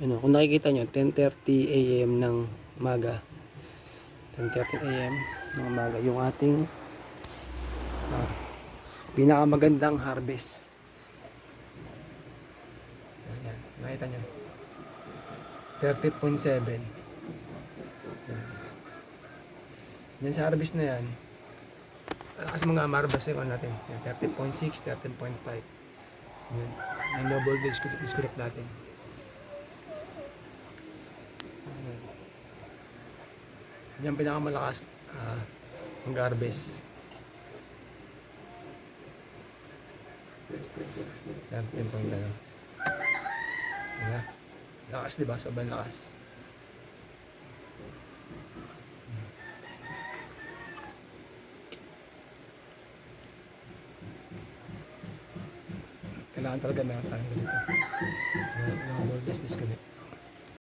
Ano, kung nakikita nyo, 10:30 AM ng umaga. 10:30 AM ng umaga yung ating ah, pinakamagandang harvest. Ayan, nakita nyo. 30.7. Yan sa harvest na yan. Kasi mga marbas yung natin. 30.6, 13.5. Yan. Ang double disconnect natin. Yan pinakamalakas mag-harvest. Yan, 10.2. Yan. Lakas, diba? Sobrang lakas. Kailangan talaga meron tayong ganito. No voltage disconnect.